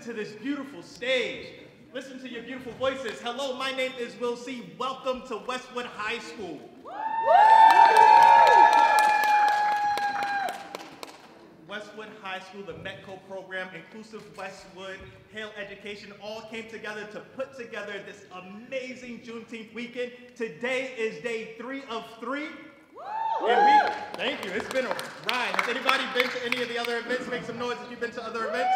to this beautiful stage. Listen to your beautiful voices. Hello, my name is Will C. Welcome to Westwood High School. Westwood High School, the METCO program, Inclusive Westwood, Hale Education, all came together to put together this amazing Juneteenth weekend. Today is day 3 of 3. And thank you, it's been a ride. Has anybody been to any of the other events? Make some noise if you've been to other events.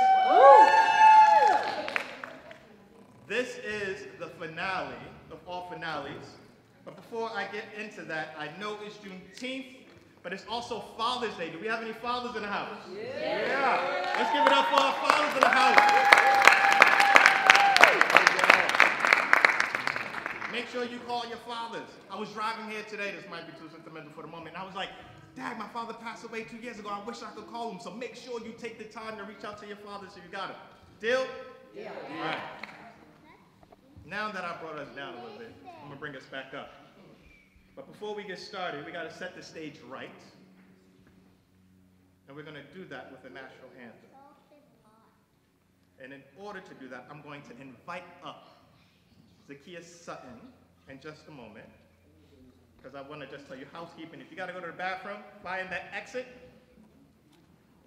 This is the finale of all finales. But before I get into that, I know it's Juneteenth, but it's also Father's Day. Do we have any fathers in the house? Yeah. Let's give it up for our fathers in the house. Make sure you call your fathers. I was driving here today. This might be too sentimental for the moment. And I was like, Dad, my father passed away 2 years ago. I wish I could call him. So make sure you take the time to reach out to your father so you got him. Deal? Yeah. All right. Now that I brought us down a little bit, I'm going to bring us back up. But before we get started, we got to set the stage right. And we're going to do that with the national anthem. And in order to do that, I'm going to invite up Zakiya Sutton in just a moment. Because I want to just tell you housekeeping. If you got to go to the bathroom, find that exit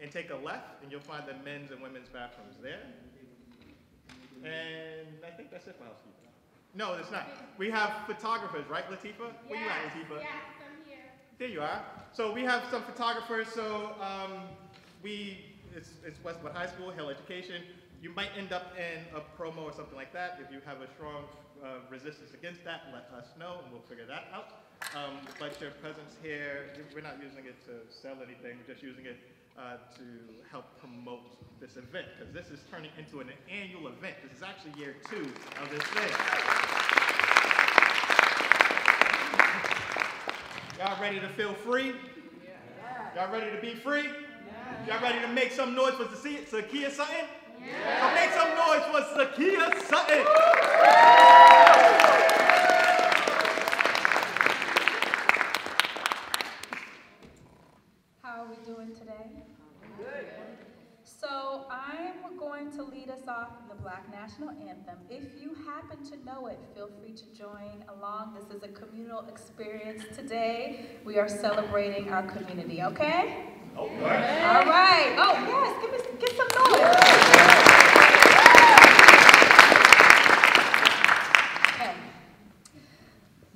and take a left, and you'll find the men's and women's bathrooms there. And I think that's it for housekeeping. No, it's not. We have photographers, right, Latifah? Where you at, Latifah? Yes, I'm here. There you are. So we have some photographers. So it's Westwood High School, Hale Education. You might end up in a promo or something like that. If you have a strong resistance against that, let us know, and we'll figure that out. But your presence here, we're not using it to sell anything. We're just using it to help promote this event, because this is turning into an annual event. This is actually year 2 of this thing. Y'all ready to feel free? Y'all ready to be free? Y'all ready to make some noise for Zakiya Sutton? So make some noise for Zakiya Sutton! How are we doing today? Good. So I'm going to lead us off in the Black National Anthem. If you happen to know it, feel free to join along. This is a communal experience today. We are celebrating our community, okay? Okay. All right. Oh, yes, get some noise. Okay.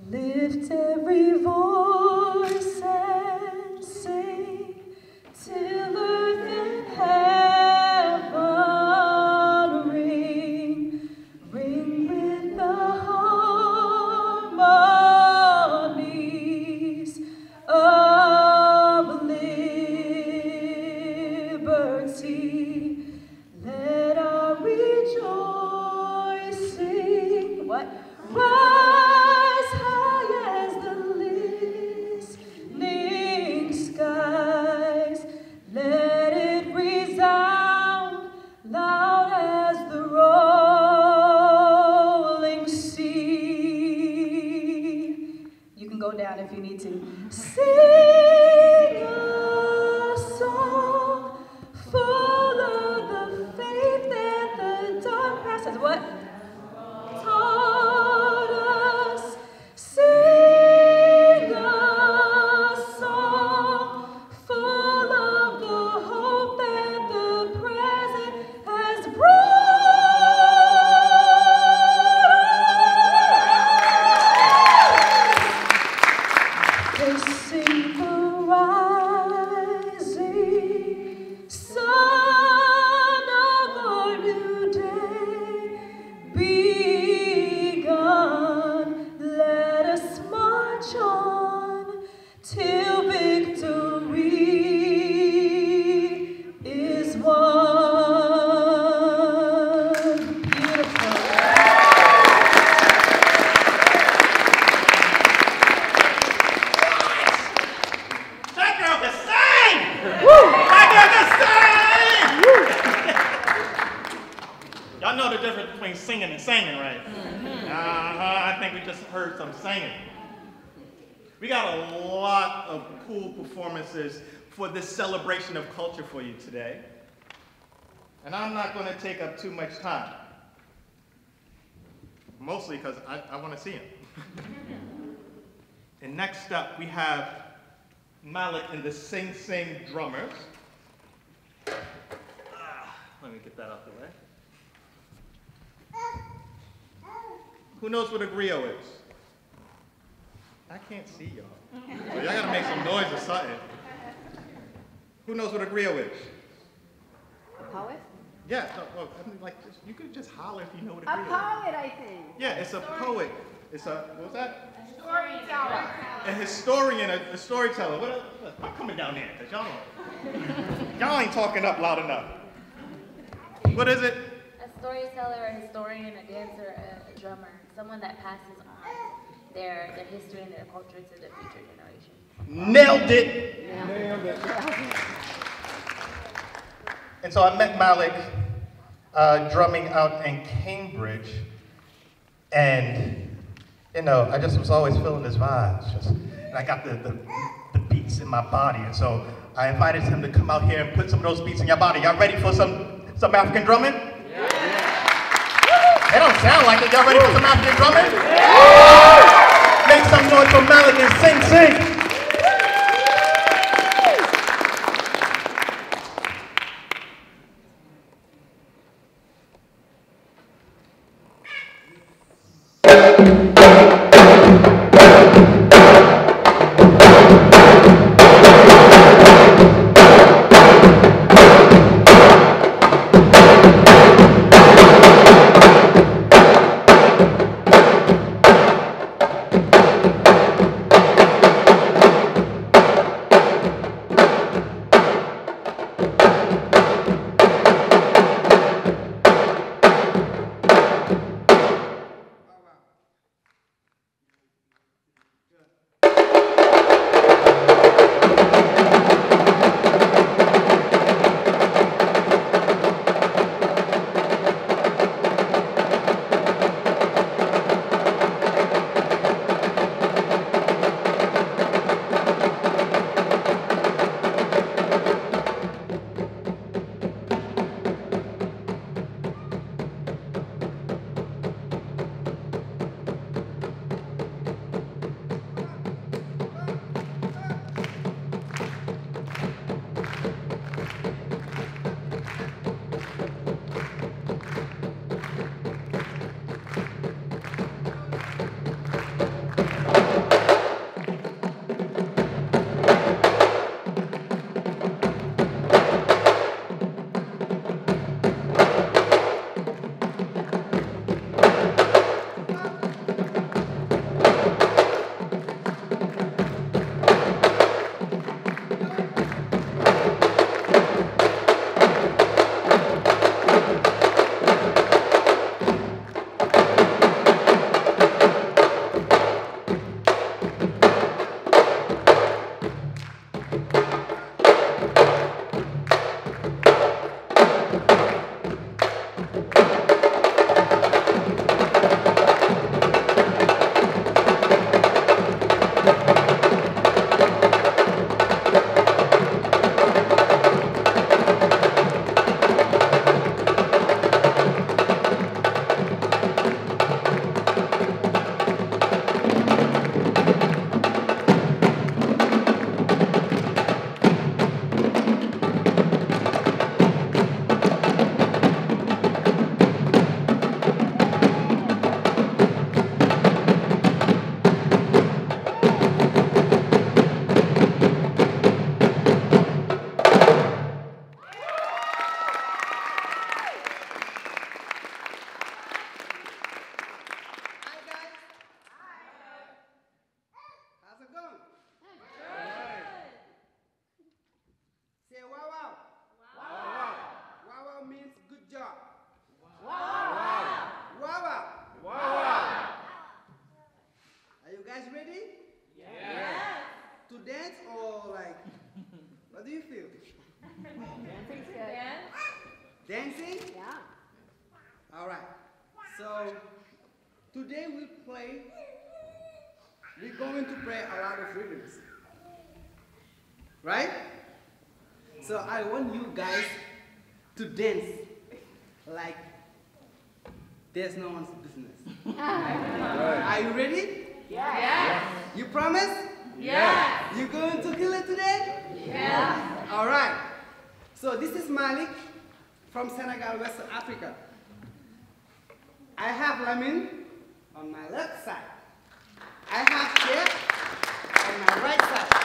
Lift every voice and sing till earth and heaven ring with the harmonies of liberty. Let our rejoicing, rise high as the listening skies. Let it resound loud as the rolling sea. You can go down if you need to. Sing a song full of the faith that the dark past has what? Taught us. Sing a song full of the hope that the present has brought. They sing the rising sun of our new day begun. Let us march on till victory is won. Beautiful. That girl can sing! That girl can sing! Y'all know the difference between singing and singing, right? I think we just heard some singing. We got a lot of cool performances for this celebration of culture for you today. And I'm not going to take up too much time. Mostly because I want to see him. And next up, we have Malik and the Sing Sing Drummers. Let me get that out the way. Who knows what a griot is? I can't see y'all. So y'all gotta make some noise or something. Who knows what a griot is? A poet? Yeah, no, I mean, like, you could just holler if you know what a A griot is. poet, I think. Yeah, it's a poet. It's a, what was that? Storyteller. A historian, a storyteller. I'm coming down there, because y'all ain't talking up loud enough. What is it? A storyteller, a historian, a dancer, a drummer, someone that passes on their history and their culture to the future generation. Nailed it. Nailed it. And so I met Malik drumming out in Cambridge, and you know, I just was always feeling his vibes. And I got the beats in my body, and so I invited him to come out here and put some of those beats in your body. Y'all ready for some African drumming? Yeah. They don't sound like it. Y'all ready for some African drumming? Yeah. Make some noise for Malik and Sing Sing. Dancing? Yeah. All right. So today we're going to play a lot of rhythms. Right? So I want you guys to dance like there's no one's business. Are you ready? Yes. You promise? Yes. You going to kill it today? Yes. All right. So this is Malik from Senegal, West Africa. I have Lamin on my left side. I have Chef on my right side.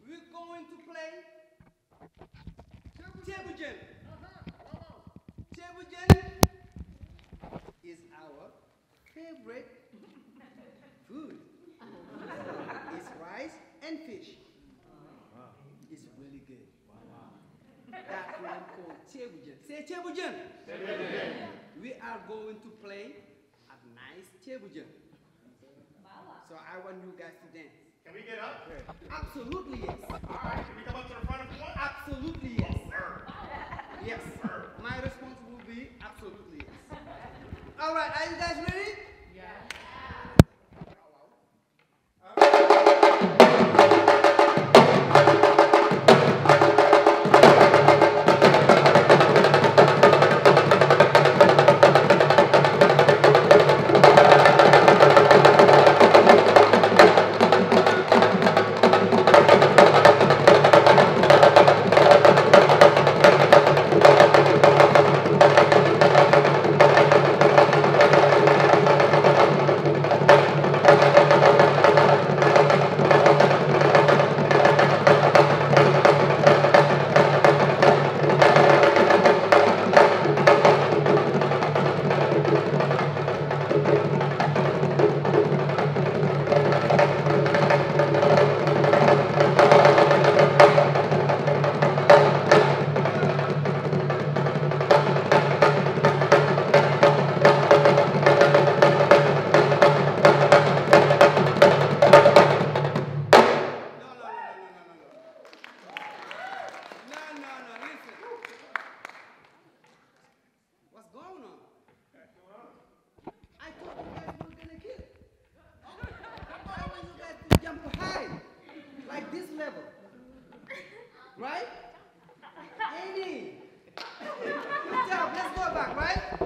We're going to play Chebujen. Chebujen is our favorite food. It's rice and fish. It's really good. That's what we call Chebujen. Say Chebujen. We are going to play a nice Chebujen. So I want you guys to dance. Can we get up? Absolutely yes. All right. Can we come up to the front if you want? Absolutely yes. Yes. My response will be absolutely yes. All right. Are you guys ready? Right? Andy! Good job, let's go back, right?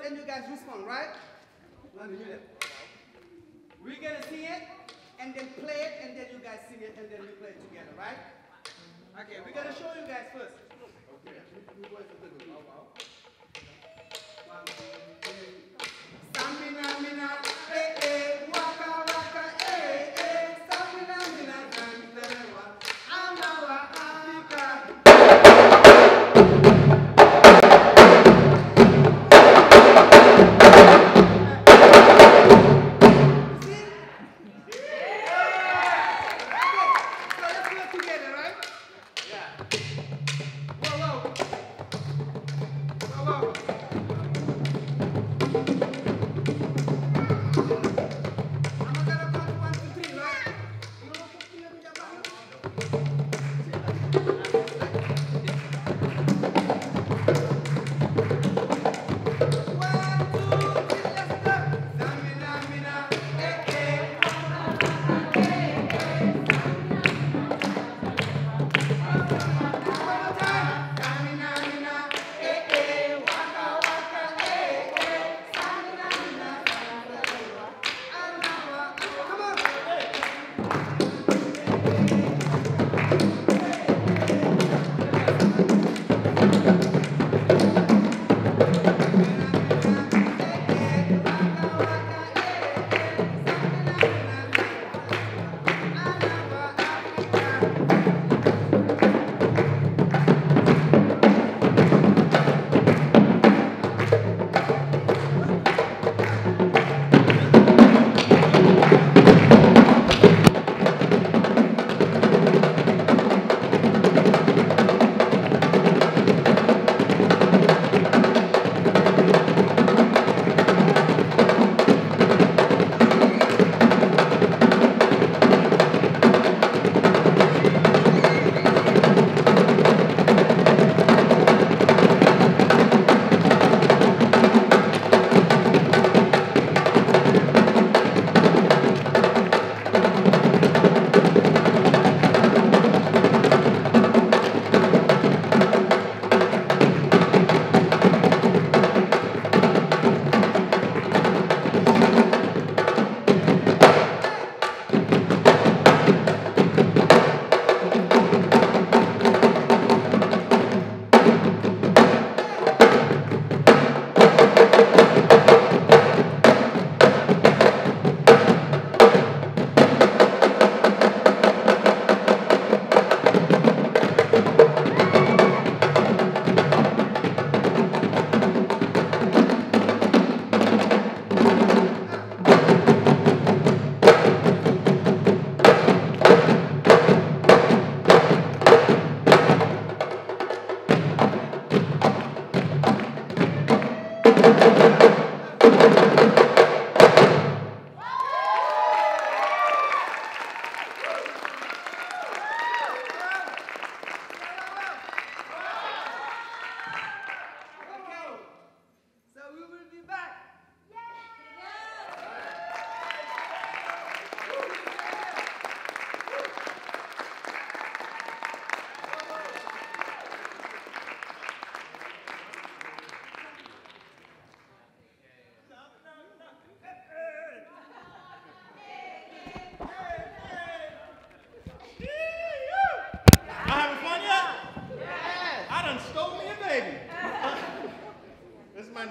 and you guys respond, right? 1 minute. We're gonna sing it, and then play it, and then you guys sing it, and then we play it together, right? Okay, we're gonna show you guys first. Okay. One, two, three. Stamina, mina, eh, eh, waka, waka, eh, eh. Stamina, mina, stamina, Anawa, Africa.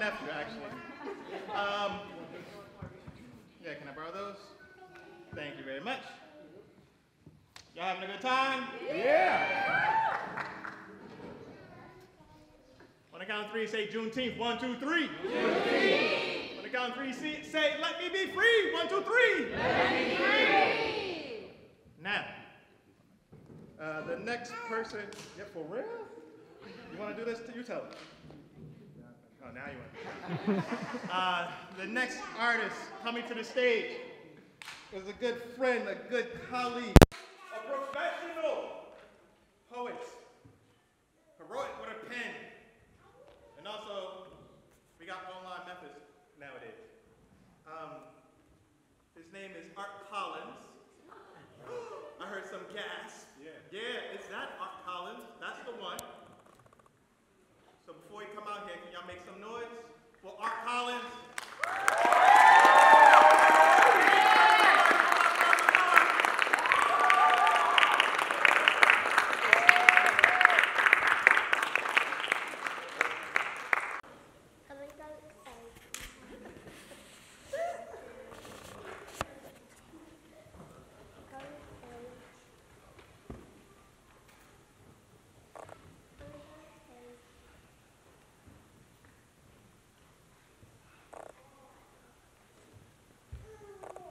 nephew, actually. Yeah, can I borrow those? Thank you very much. Y'all having a good time? Yeah. On the count of three, say Juneteenth. 1, 2, 3. Juneteenth. On the count of three, say let me be free. 1, 2, 3. Let me be free. Now, the next person, yeah, for real? You want to do this? You tell them. Oh, now you want to. The next artist coming to the stage is a good friend, a good colleague, a professional poet, heroic with a pen, and also we got online methods nowadays. His name is Art Collins. I heard some gas. Yeah, it's that Art Collins. That's the one. So before you come out here, can y'all make some noise for Art Collins?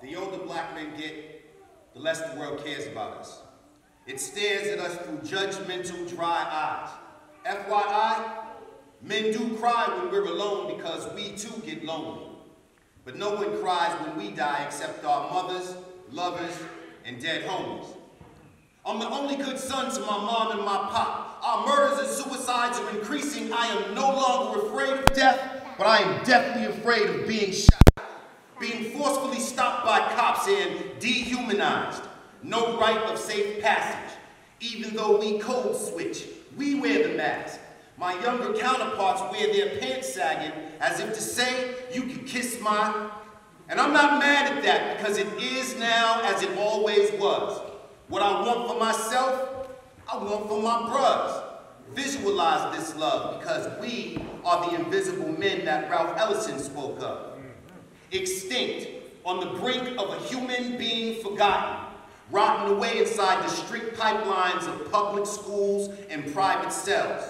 The older black men get, the less the world cares about us. It stares at us through judgmental, dry eyes. FYI, men do cry when we're alone because we too get lonely. But no one cries when we die except our mothers, lovers, and dead homies. I'm the only good son to my mom and my pop. Our murders and suicides are increasing. I am no longer afraid of death, but I am deathly afraid of being shot, being forcefully stopped by cops and dehumanized. No right of safe passage. Even though we code switch, we wear the mask. My younger counterparts wear their pants sagging as if to say, you can kiss my... And I'm not mad at that because it is now as it always was. What I want for myself, I want for my bros. Visualize this love because we are the invisible men that Ralph Ellison spoke of. Extinct, on the brink of a human being forgotten, rotting away inside the strict pipelines of public schools and private cells,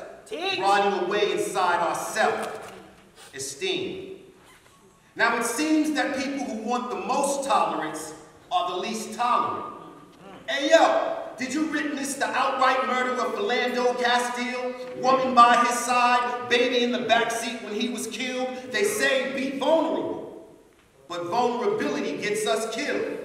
rotting away inside our self-esteem. Now it seems that people who want the most tolerance are the least tolerant. Hey yo, did you witness the outright murder of Philando Castile? Woman by his side, baby in the backseat when he was killed. They say be vulnerable, but vulnerability gets us killed.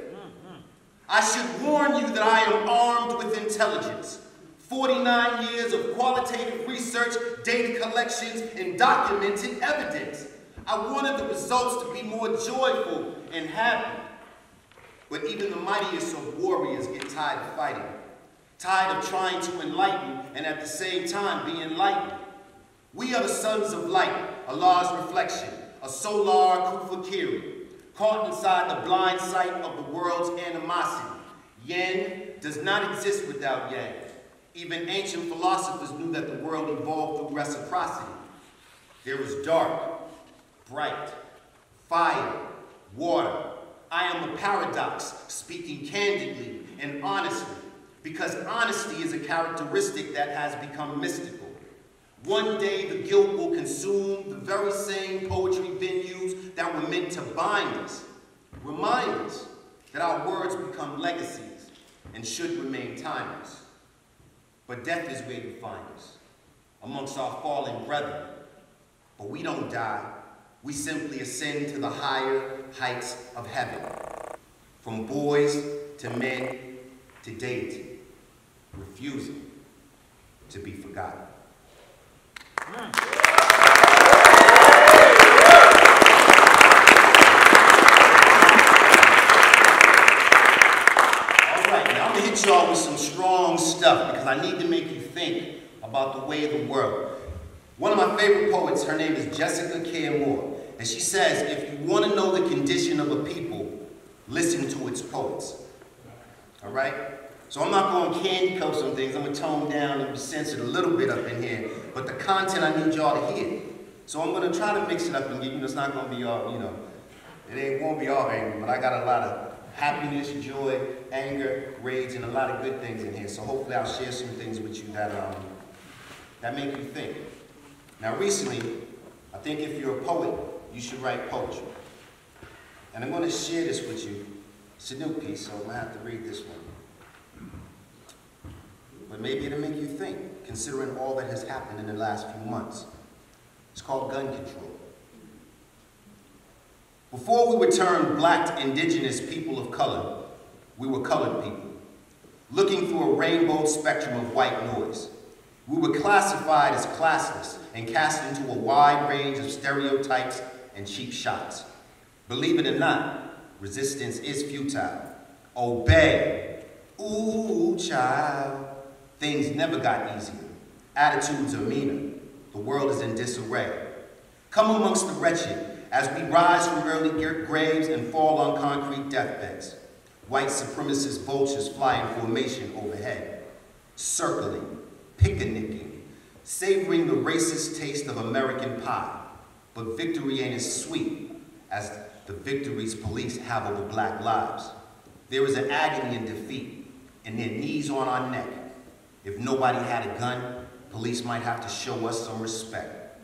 I should warn you that I am armed with intelligence. 49 years of qualitative research, data collections, and documented evidence. I wanted the results to be more joyful and happy. But even the mightiest of warriors get tired of fighting. Tired of trying to enlighten and at the same time be enlightened. We are the sons of light, Allah's reflection, a solar kufakiri, caught inside the blind sight of the world's animosity. Yin does not exist without yang. Even ancient philosophers knew that the world evolved through reciprocity. There is dark, bright, fire, water. I am a paradox, speaking candidly and honestly, because honesty is a characteristic that has become mystical. One day the guilt will consume the very same poetry venues that were meant to bind us, remind us that our words become legacies and should remain timeless. But death is where you find us, amongst our fallen brethren. But we don't die. We simply ascend to the higher heights of heaven. From boys to men to deity, refusing to be forgotten. All right, now I'm gonna hit y'all with some strong stuff because I need to make you think about the way of the world. One of my favorite poets, her name is Jessica Care Moore, and she says, if you want to know the condition of a people, listen to its poets. All right? So I'm not going to candy coat some things. I'm going to tone down and be censored a little bit up in here, but the content I need y'all to hear. So I'm going to try to mix it up and get, it's not going to be all, it won't be all angry, but I got a lot of happiness, joy, anger, rage, and a lot of good things in here. So hopefully I'll share some things with you that make you think. Now recently, I think if you're a poet, you should write poetry. And I'm going to share this with you. It's a new piece, so I'm going to have to read this one. But maybe it'll make you think, considering all that has happened in the last few months. It's called Gun Control. Before we were termed black, indigenous people of color, we were colored people, looking through a rainbow spectrum of white noise. We were classified as classless and cast into a wide range of stereotypes and cheap shots. Believe it or not, resistance is futile. Obey. Ooh, child. Things never got easier. Attitudes are meaner. The world is in disarray. Come amongst the wretched as we rise from early graves and fall on concrete deathbeds. White supremacist vultures fly in formation overhead, circling, picnicking, savoring the racist taste of American pie. But victory ain't as sweet as the victories police have over black lives. There is an agony in defeat, and their knees on our neck. If nobody had a gun, police might have to show us some respect.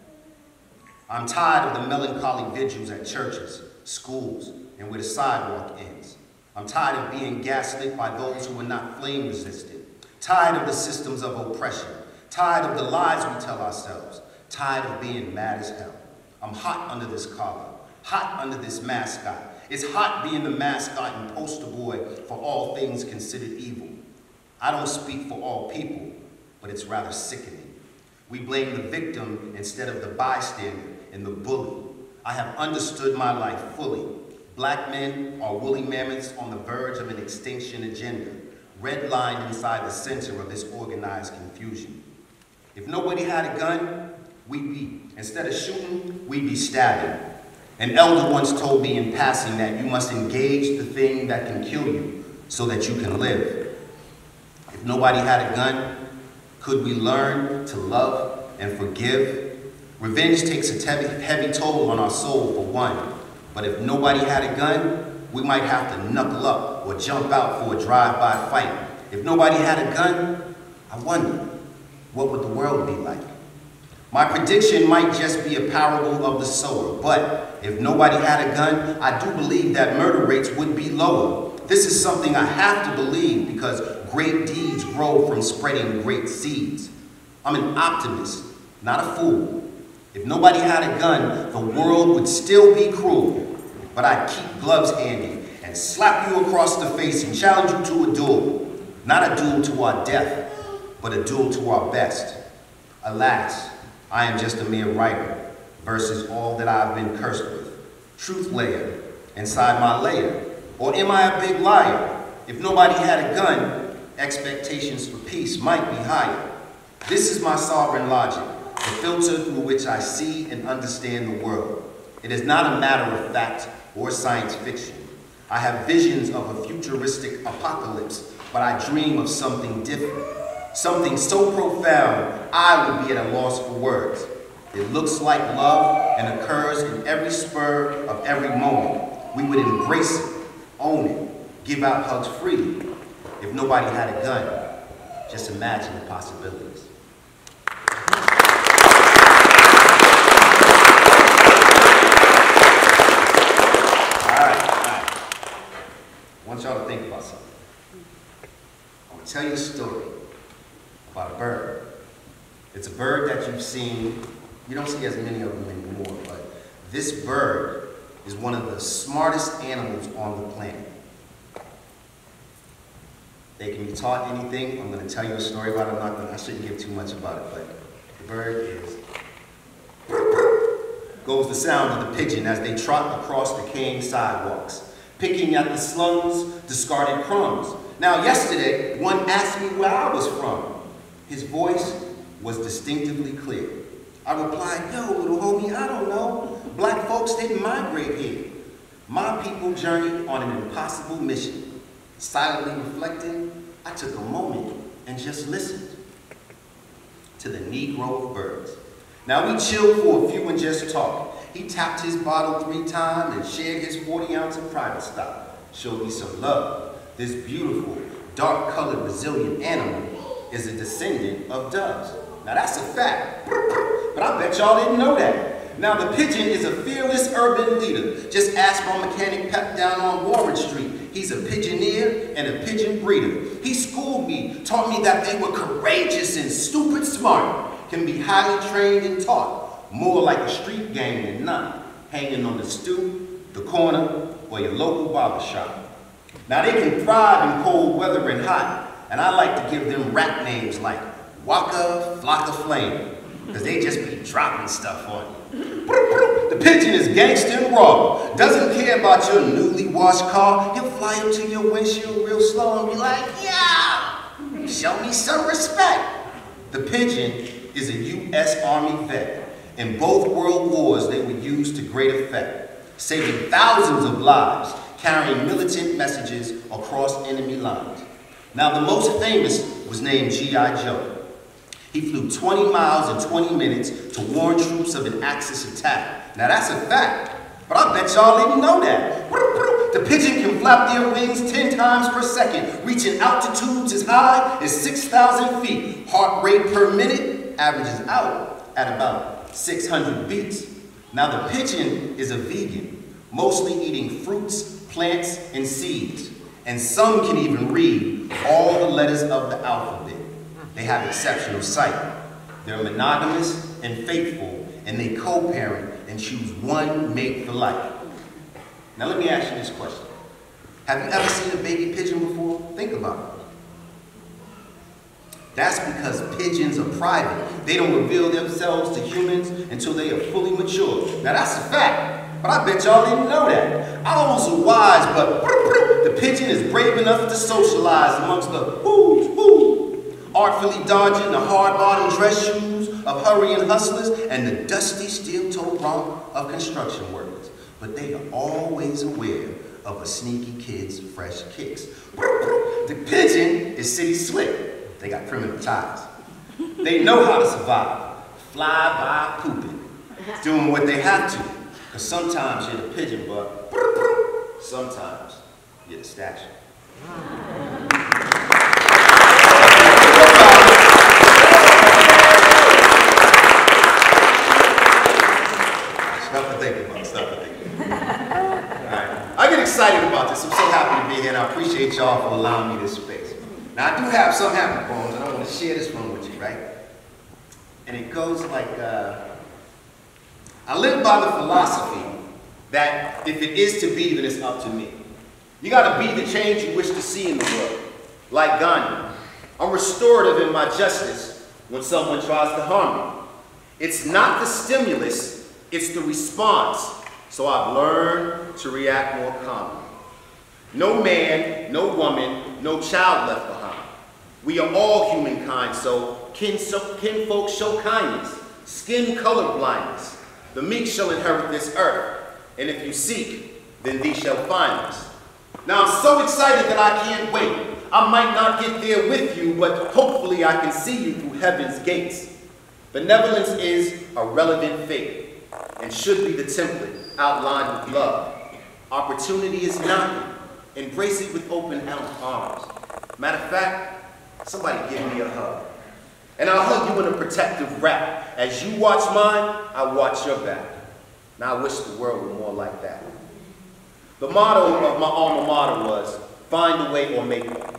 I'm tired of the melancholy vigils at churches, schools, and where the sidewalk ends. I'm tired of being gaslit by those who are not flame resistant. Tired of the systems of oppression. Tired of the lies we tell ourselves. Tired of being mad as hell. I'm hot under this collar. Hot under this mascot. It's hot being the mascot and poster boy for all things considered evil. I don't speak for all people, but it's rather sickening. We blame the victim instead of the bystander and the bully. I have understood my life fully. Black men are woolly mammoths on the verge of an extinction agenda, redlined inside the center of this organized confusion. If nobody had a gun, instead of shooting, we'd be stabbing. An elder once told me in passing that you must engage the thing that can kill you so that you can live. If nobody had a gun, could we learn to love and forgive? Revenge takes a heavy toll on our soul, for one. But if nobody had a gun, we might have to knuckle up or jump out for a drive-by fight. If nobody had a gun, I wonder, what would the world be like? My prediction might just be a parable of the sower, but if nobody had a gun, I do believe that murder rates would be lower. This is something I have to believe because great deeds grow from spreading great seeds. I'm an optimist, not a fool. If nobody had a gun, the world would still be cruel, but I'd keep gloves handy and slap you across the face and challenge you to a duel. Not a duel to our death, but a duel to our best. Alas, I am just a mere writer versus all that I've been cursed with. Truth layer inside my layer. Or am I a big liar? If nobody had a gun, expectations for peace might be higher. This is my sovereign logic, the filter through which I see and understand the world. It is not a matter of fact or science fiction. I have visions of a futuristic apocalypse, but I dream of something different. Something so profound, I would be at a loss for words. It looks like love and occurs in every spur of every moment. We would embrace it, own it, give out hugs freely. If nobody had a gun, just imagine the possibilities. All right. I want y'all to think about something. I'm gonna tell you a story about a bird. It's a bird that you've seen. You don't see as many of them anymore, but this bird is one of the smartest animals on the planet. They can be taught anything. I'm going to tell you a story about it. I shouldn't give too much about it, but the bird goes the sound of the pigeon as they trot across decaying sidewalks, picking at the slums, discarded crumbs. Now, yesterday, one asked me where I was from. His voice was distinctively clear. I replied, yo, little homie, I don't know. Black folks didn't migrate here. My people journeyed on an impossible mission. Silently reflecting, I took a moment and just listened to the Negro of birds. Now we chilled for a few and just talked. He tapped his bottle 3 times and shared his 40 ounce of private stock. Showed me some love. This beautiful, dark-colored, resilient animal is a descendant of doves. Now that's a fact, but I bet y'all didn't know that. Now the pigeon is a fearless urban leader. Just ask my mechanic Pep down on Warren Street. He's a pigeoneer and a pigeon breeder. He schooled me, taught me that they were courageous and stupid smart, can be highly trained and taught, more like a street gang than not, hanging on the stoop, the corner, or your local barber shop. Now they can thrive in cold weather and hot, and I like to give them rap names like Waka Flocka Flame, because they just be dropping stuff on you. The pigeon is gangster and raw, doesn't care about your newly washed car. He'll fly up to your windshield real slow and be like, yeah, show me some respect. The pigeon is a U.S. Army vet. In both world wars, they were used to great effect, saving thousands of lives, carrying militant messages across enemy lines. Now, the most famous was named G.I. Joe. He flew 20 miles in 20 minutes to warn troops of an Axis attack. Now that's a fact, but I bet y'all didn't know that. The pigeon can flap their wings 10 times per second, reaching altitudes as high as 6,000 feet. Heart rate per minute averages out at about 600 beats. Now the pigeon is a vegan. mostly eating fruits, plants, and seeds. And some can even read all the letters of the alphabet. They have exceptional sight. They're monogamous and faithful, and they co-parent and choose one mate for life. Now let me ask you this question. Have you ever seen a baby pigeon before? Think about it. That's because pigeons are private. They don't reveal themselves to humans until they are fully mature. Now that's a fact, but I bet y'all didn't know that. I almost was wise, but the pigeon is brave enough to socialize amongst the who's who, artfully dodging the hard-bottom dress shoes of hurrying hustlers and the dusty steel-toe romp of construction workers. But they are always aware of a sneaky kid's fresh kicks. The pigeon is city slick. They got criminal ties. They know how to survive. Fly by pooping. Doing what they have to. Because sometimes you're the pigeon, but sometimes you're the statue. Stuff to think about, stuff to think about. All right. I get excited about this. I'm so happy to be here, and I appreciate y'all for allowing me this space. Now, I do have some happy poems, and I want to share this one with you, right? And it goes like, I live by the philosophy that if it is to be, then it's up to me. You got to be the change you wish to see in the world. Like Gandhi, I'm restorative in my justice when someone tries to harm me. It's not the stimulus, it's the response. So I've learned to react more calmly. No man, no woman, no child left behind. We are all humankind, so kinfolk show kindness, skin color blindness. The meek shall inherit this earth, and if you seek, then thee shall find us. Now I'm so excited that I can't wait. I might not get there with you, but hopefully I can see you through heaven's gates. Benevolence is a relevant fate, and should be the template outlined with love. Opportunity is knocking. Embrace it with open arms. Matter of fact, somebody give me a hug. And I'll hug you in a protective wrap. As you watch mine, I watch your back. Now I wish the world were more like that. The motto of my alma mater was, find a way or make one.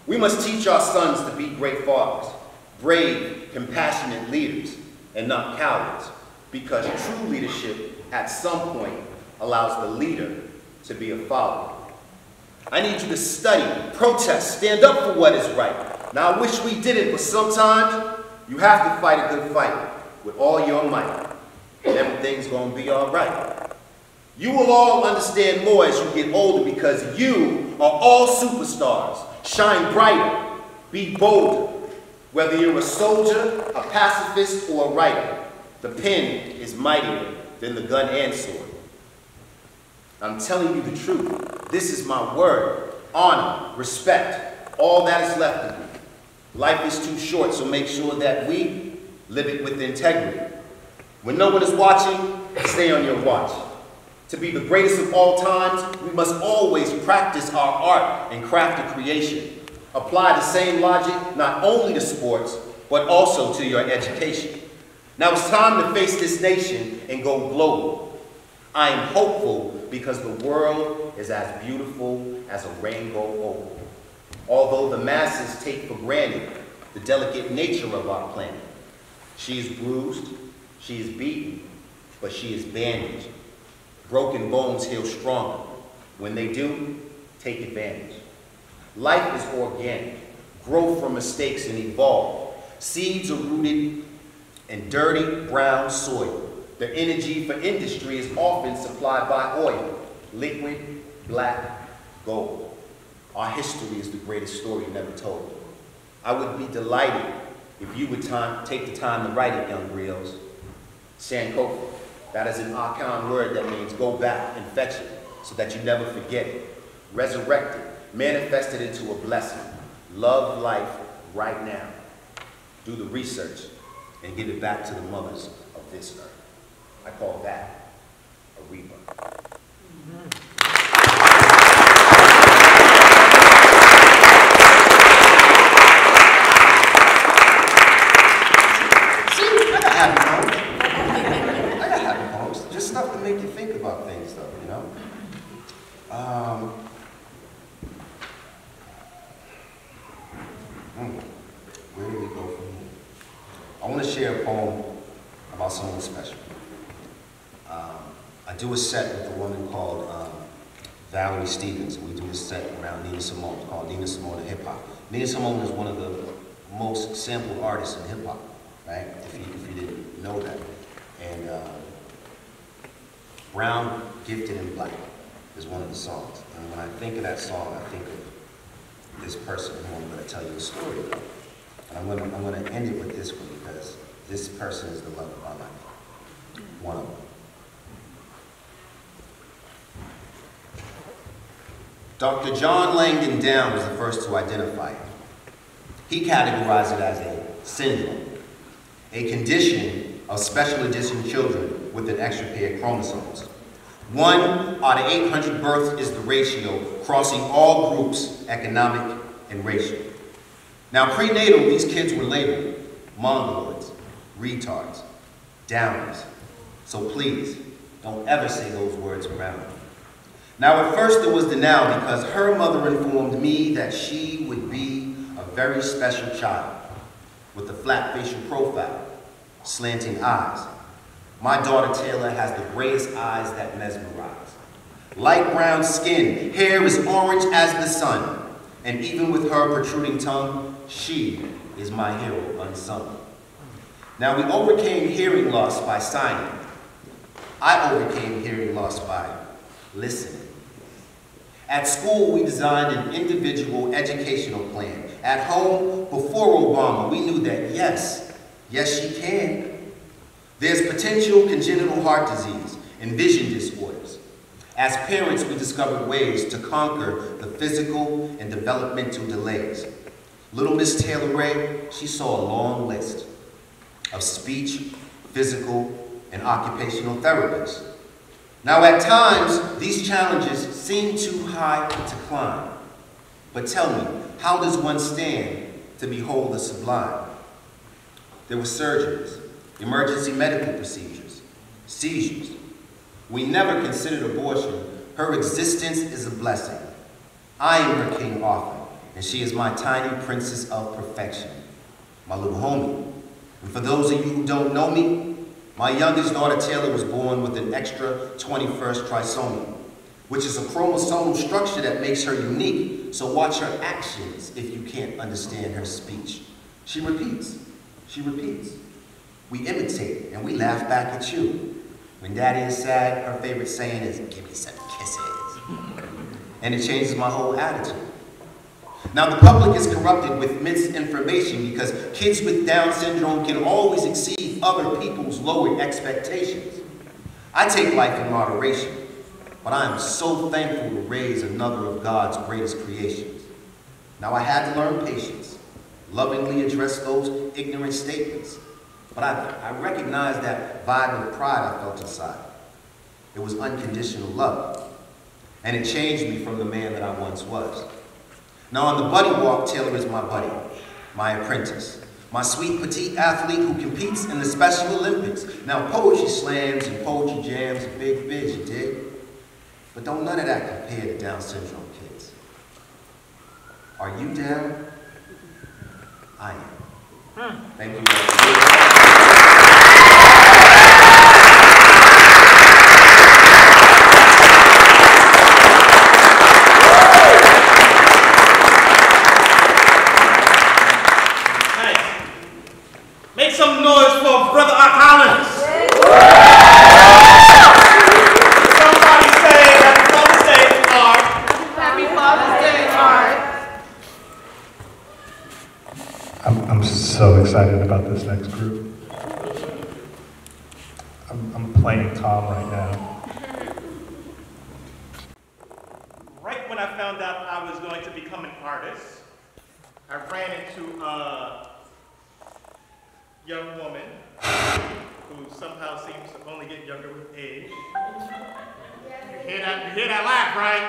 We must teach our sons to be great fathers, brave, compassionate leaders, and not cowards, because true leadership at some point allows the leader to be a follower. I need you to study, protest, stand up for what is right. Now I wish we did it, but sometimes you have to fight a good fight with all your might. And everything's gonna be all right. You will all understand more as you get older because you are all superstars. Shine brighter, be bolder. Whether you're a soldier, a pacifist, or a writer, the pen is mightier than the gun and sword. I'm telling you the truth. This is my word. Honor, respect, all that is left of me. Life is too short, so make sure that we live it with integrity. When no one is watching, stay on your watch. To be the greatest of all times, we must always practice our art and craft of creation. Apply the same logic not only to sports, but also to your education. Now it's time to face this nation and go global. I am hopeful because the world is as beautiful as a rainbow oval. Although the masses take for granted the delicate nature of our planet. She is bruised, she is beaten, but she is bandaged. Broken bones heal stronger. When they do, take advantage. Life is organic. Grow from mistakes and evolve. Seeds are rooted in dirty brown soil. The energy for industry is often supplied by oil, liquid, black, gold. Our history is the greatest story never told. I would be delighted if you would take the time to write it, young griots. Sankofa, that is an Akan word that means go back and fetch it so that you never forget it. Resurrect it, manifest it into a blessing. Love life right now. Do the research and give it back to the mothers of this earth. I call that a rebirth. See, I got happy poems. Just stuff to make you think about things, though, you know? where do we go from here? I want to share a poem about someone special. I do a set with a woman called Valerie Stevens, and we do a set around Nina Simone called Nina Simone and Hip Hop. Nina Simone is one of the most sampled artists in hip hop, right? If you didn't know that. And Brown, Gifted, and Black is one of the songs. And when I think of that song, I think of this person who I'm going to tell you a story about. And I'm going to end it with this one because this person is the love of my life. One of them. Dr. John Langdon Down was the first to identify it. He categorized it as a syndrome, a condition of special edition children with an extra pair of chromosomes. 1 out of 800 births is the ratio, crossing all groups, economic and racial. Now, prenatal, these kids were labeled mongoloids, retards, downers. So please, don't ever say those words around me. Now, at first there was denial because her mother informed me that she would be a very special child with a flat facial profile, slanting eyes. My daughter Taylor has the grayest eyes that mesmerize. Light brown skin, hair is orange as the sun, and even with her protruding tongue, she is my hero unsung. Now, we overcame hearing loss by signing. I overcame hearing loss by listening. At school, we designed an individual educational plan. At home, before Obama, we knew that yes, she can. There's potential congenital heart disease and vision disorders. As parents, we discovered ways to conquer the physical and developmental delays. Little Miss Taylor Ray, she saw a long list of speech, physical, and occupational therapists. Now, at times, these challenges seem too high to climb. But tell me, how does one stand to behold the sublime? There were surgeries, emergency medical procedures, seizures. We never considered abortion. Her existence is a blessing. I am her King Arthur, and she is my tiny princess of perfection, my little homie. And for those of you who don't know me, my youngest daughter Taylor was born with an extra 21st trisomy, which is a chromosomal structure that makes her unique. So watch her actions if you can't understand her speech. She repeats. She repeats. We imitate and we laugh back at you. When Daddy is sad, her favorite saying is, "Give me some kisses." And it changes my whole attitude. Now, the public is corrupted with misinformation because kids with Down syndrome can always exceed other people's lowered expectations. I take life in moderation, but I am so thankful to raise another of God's greatest creations. Now, I had to learn patience, lovingly address those ignorant statements, but I recognized that vibe of pride I felt inside. It was unconditional love, and it changed me from the man that I once was. Now, on the buddy walk, Taylor is my buddy, my apprentice, my sweet petite athlete who competes in the Special Olympics. Now, poetry slams and poetry jams are big biz, you dig? But don't none of that compare to Down syndrome kids. Are you down? I am. Thank you. Make some noise for Brother Collins. Somebody say Happy Father's Day, Art. Happy Father's Day, Art. I'm so excited about this next group. I'm playing Tom right now. Right when I found out I was going to become an artist, I ran into a young woman who somehow seems to only get younger with age. You hear that laugh, right?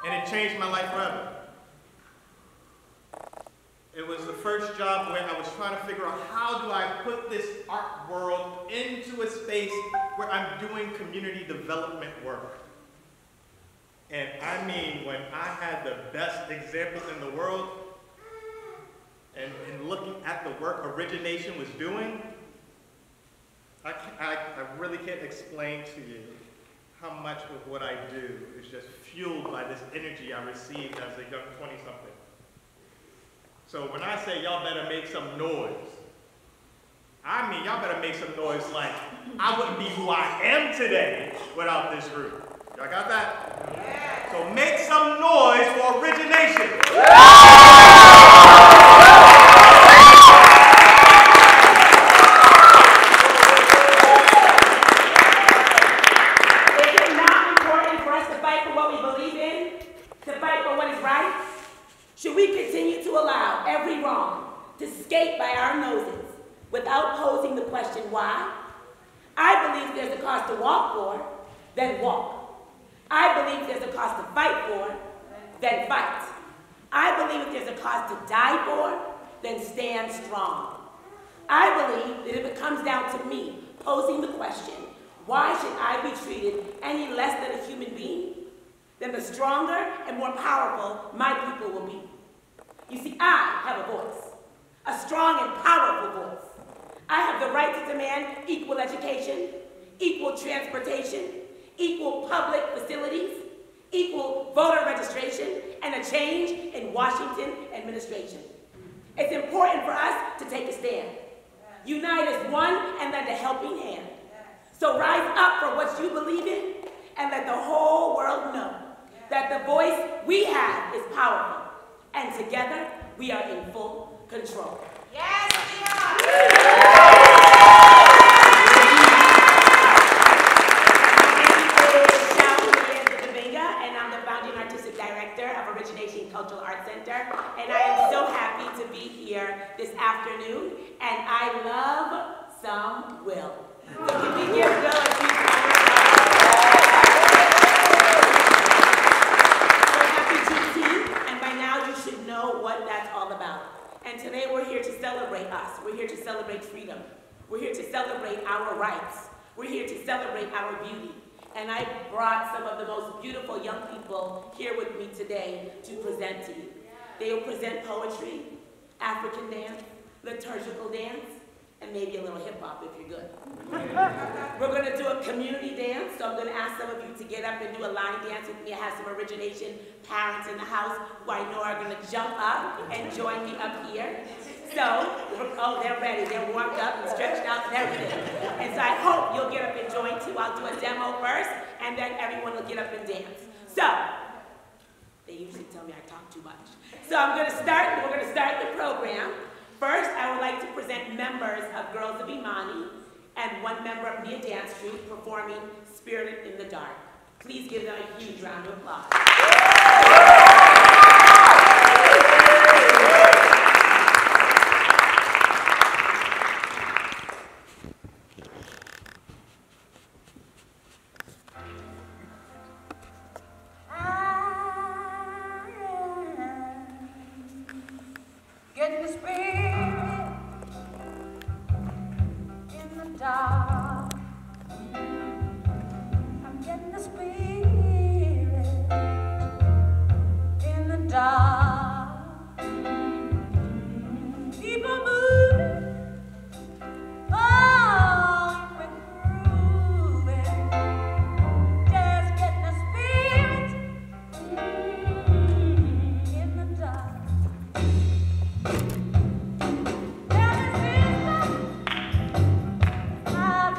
And it changed my life forever. It was the first job where I was trying to figure out how do I put this art world into a space where I'm doing community development work. And I mean, when I had the best examples in the world, origination was doing, I really can't explain to you how much of what I do is just fueled by this energy I received as a young 20-something. So when I say y'all better make some noise, I mean y'all better make some noise like I wouldn't be who I am today without this group. Y'all got that? Yeah. So make some noise for origination. Should we continue to allow every wrong to skate by our noses without posing the question why? I believe there's a cause to walk for, then walk. I believe there's a cause to fight for, then fight. I believe there's a cause to die for, then stand strong. I believe that if it comes down to me posing the question, why should I be treated any less than a human being, then the stronger and more powerful my people will be. You see, I have a voice, a strong and powerful voice. I have the right to demand equal education, equal transportation, equal public facilities, equal voter registration, and a change in Washington administration. It's important for us to take a stand. Unite as one and lend a helping hand. So rise up for what you believe in and let the whole world know that the voice we have is powerful. And together, we are in full control. Yes, we are! And I'm the founding artistic director of Origination Cultural Arts Center. And I am so happy to be here this afternoon. And I love some Will. So can we give Will a huge round of applause? Know what that's all about. And today we're here to celebrate us. We're here to celebrate freedom. We're here to celebrate our rights. We're here to celebrate our beauty. And I brought some of the most beautiful young people here with me today to present to you. They will present poetry, African dance, liturgical dance, and maybe a little hip hop if you're good. We're going to do a community dance, so I'm going to ask some of you to get up and do a line dance with me. I have some origination parents in the house who I know are going to jump up and join me up here. So, oh, they're ready. They're warmed up and stretched out and everything. And so I hope you'll get up and join too. I'll do a demo first, and then everyone will get up and dance. So, they usually tell me I talk too much. So we're going to start the program. First, I would like to present members of Girls of Imani and one member of Mia Dance Troupe performing Spirited in the Dark. Please give them a huge round of applause. Get the spirit in the dark. I'm getting the spirit in the dark. People moving, oh, we're grooving. Just getting the spirit in the dark. Tell me, sister, how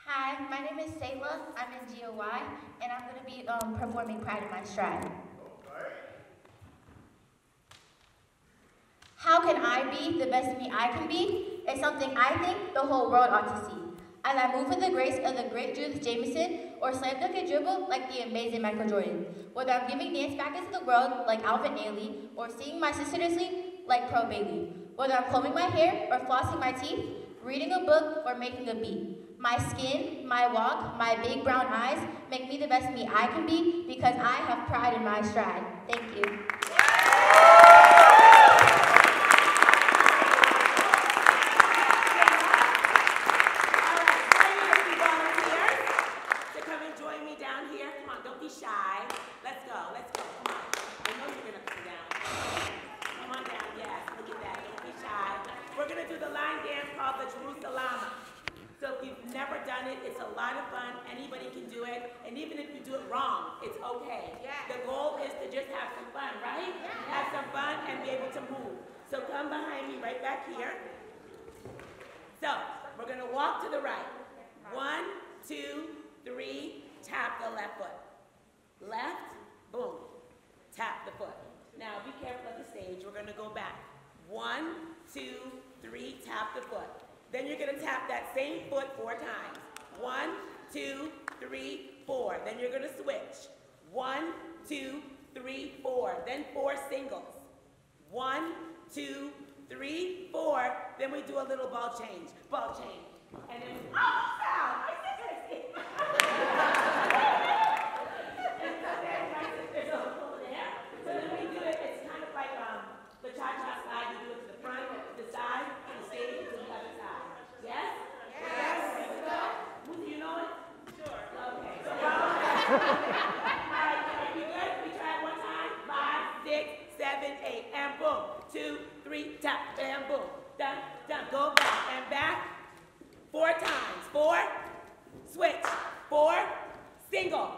Hi, my name is Sayla. I'm in GOY, and I'm going to be performing Pride in My Stride. How can I be the best me I can be? It's something I think the whole world ought to see. As I move with the grace of the great Judith Jamison, or slam dunk and dribble like the amazing Michael Jordan. Whether I'm giving dance practice to the world like Alvin Ailey, or singing my sister to sleep like Pro Bailey. Whether I'm combing my hair or flossing my teeth, reading a book or making a beat. My skin, my walk, my big brown eyes make me the best me I can be because I have pride in my stride. Thank you. So come behind me right back here. So we're gonna walk to the right. 1, 2, 3, tap the left foot. Left, boom, tap the foot. Now be careful of the stage. We're gonna go back. 1, 2, 3, tap the foot. Then you're gonna tap that same foot 4 times. 1, 2, 3, 4. Then you're gonna switch. 1, 2, 3, 4. Then 4 singles. 1, 2, 3, 4. Then we do a little ball change. Ball change. And then, oh, foul! My sister's here. And so then my sister's over there. So then we do it, it's kind of like the cha-cha slide. You do it to the front, to the side, to the stage, to the other side. Yes? Yes. Do you know it? Sure. Okay. So, all right, are we good? We try it one time. 5, 6, 7, 8, and boom. 2, 3, tap, and boom. Done, done. Go back and back. 4 times. 4, switch. 4, single.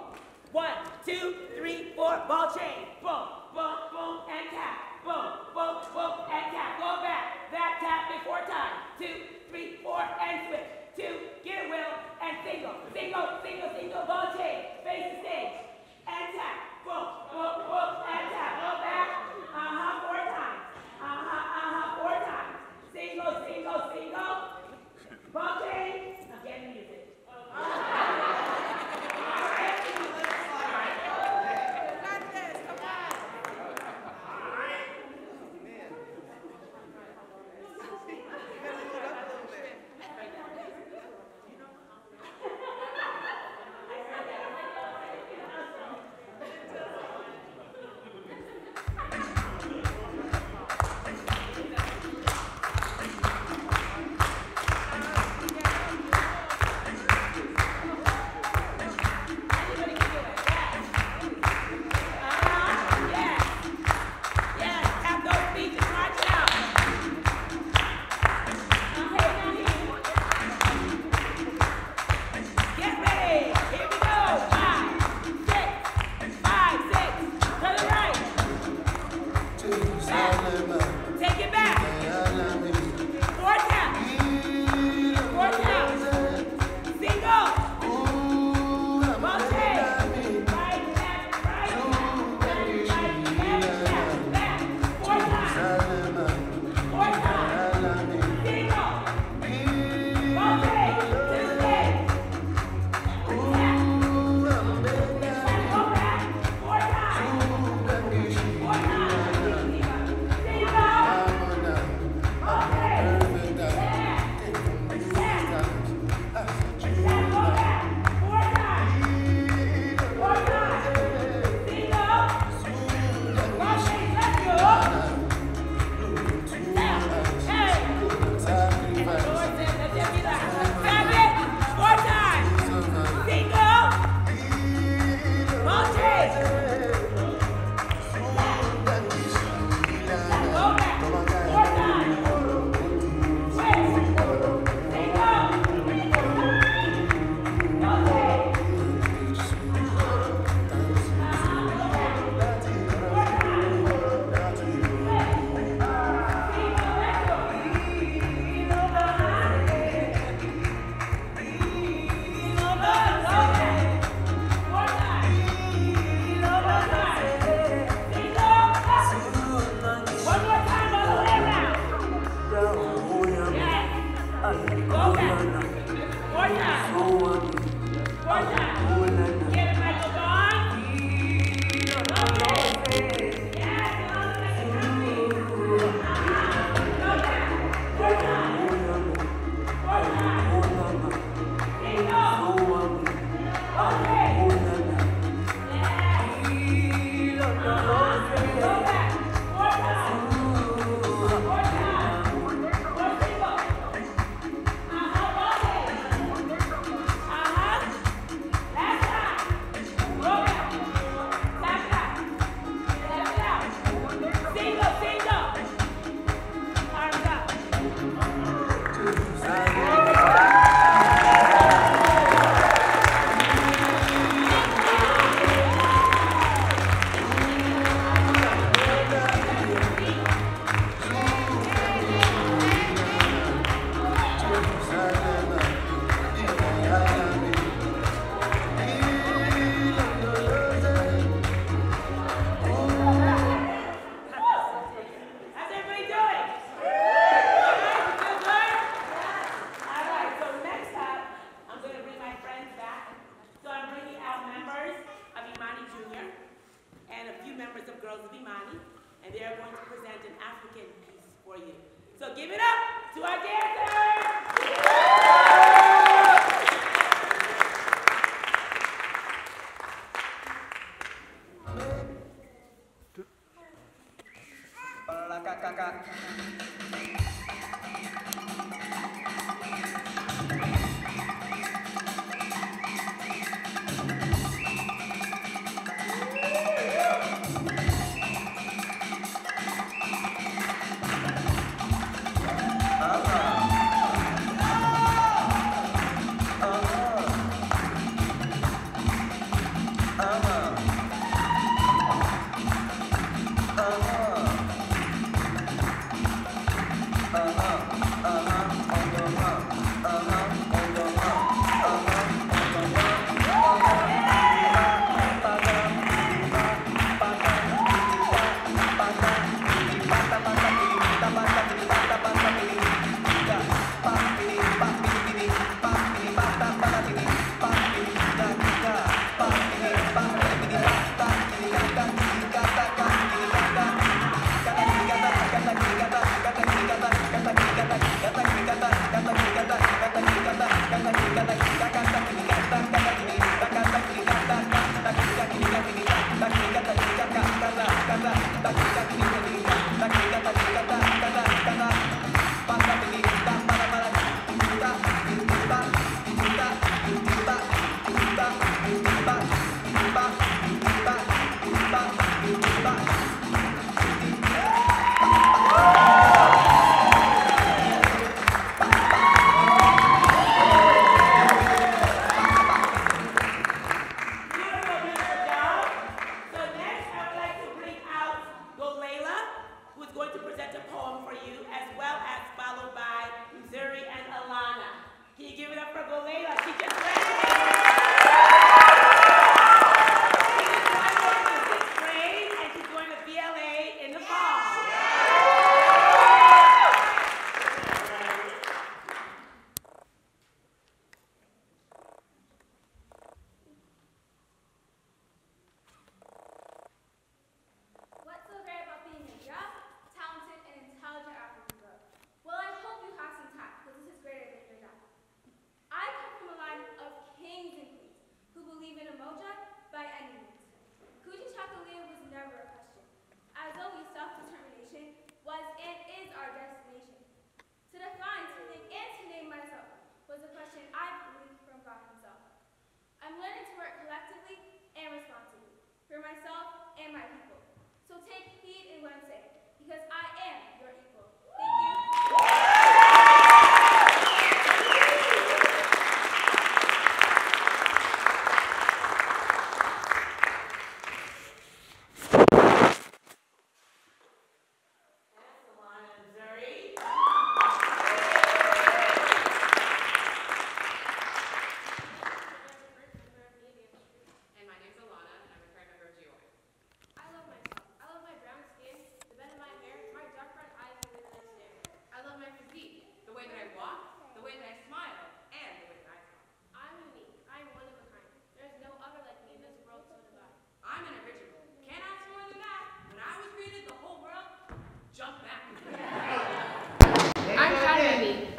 1, 2, 3, 4, ball change. Boom, boom, boom, and tap. Boom, boom, boom, and tap. Go back. Back, tap it 4 times. 2, 3, 4, and switch. 2, get a wheel, and single. Single, single, single, ball change. Face the stage. And tap. Boom, boom, boom, and tap. Go back. 4 times. 4 times. Single, single, single. Ball change. I'm getting music.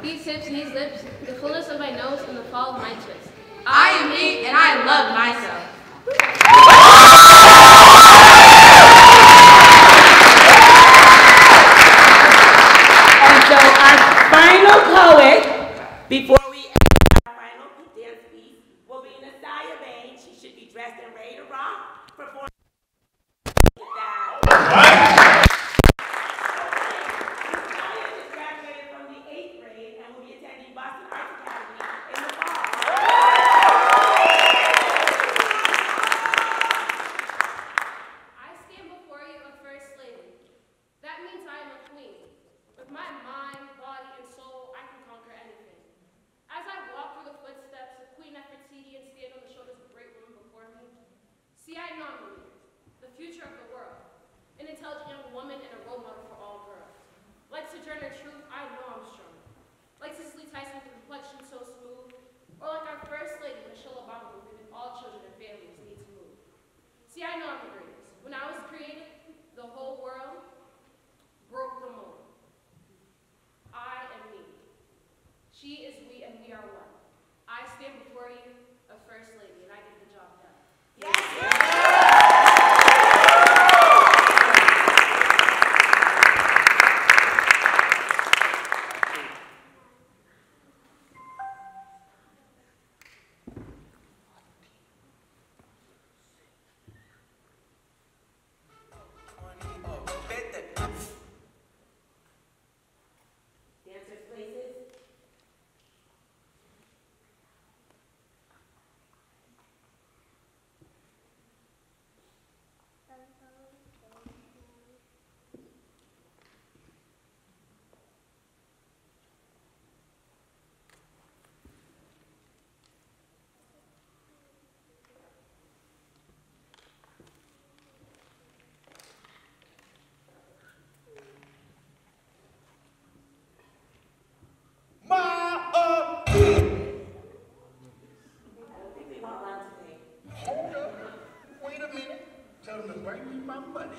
These hips and these lips, the fullness of my nose and the fall of my twist. I am me and I love myself. See, I know I'm the greatest. When I was created, the whole world broke the mold. I am me. She is we, and we are one. I stand before you, a first lady, and I get the job done. Dancers, places. I don't think we want lunch today. Hold up. Wait a minute. Tell them to bring me my money.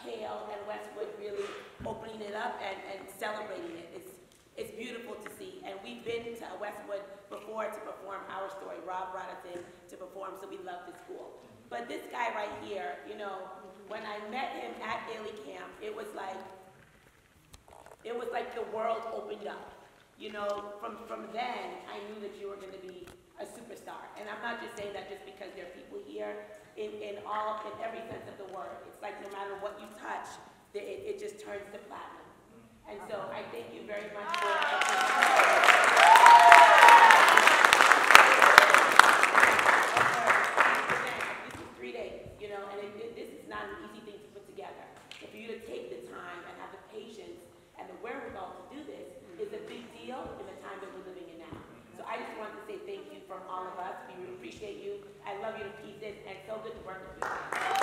Hale and Westwood really opening it up and celebrating it. It's beautiful to see. And we've been to Westwood before to perform our story. Rob brought us in to perform, so we love the school. But this guy right here, you know, when I met him at Hale Camp, it was like the world opened up. You know, from then, I knew that you were going to be a superstar. And I'm not just saying that just because there are people here in every sense of the word. It's like no matter what you touch, it just turns to platinum. And so I thank you very much for this is 3 days, you know, and this is not an easy thing to put together. So for you to take the time and have the patience and the wherewithal to do this is a big deal in the time that we're living in now. So I just wanted to say thank you from all of us. We appreciate you. I love you to pieces, and it's so good to work with you.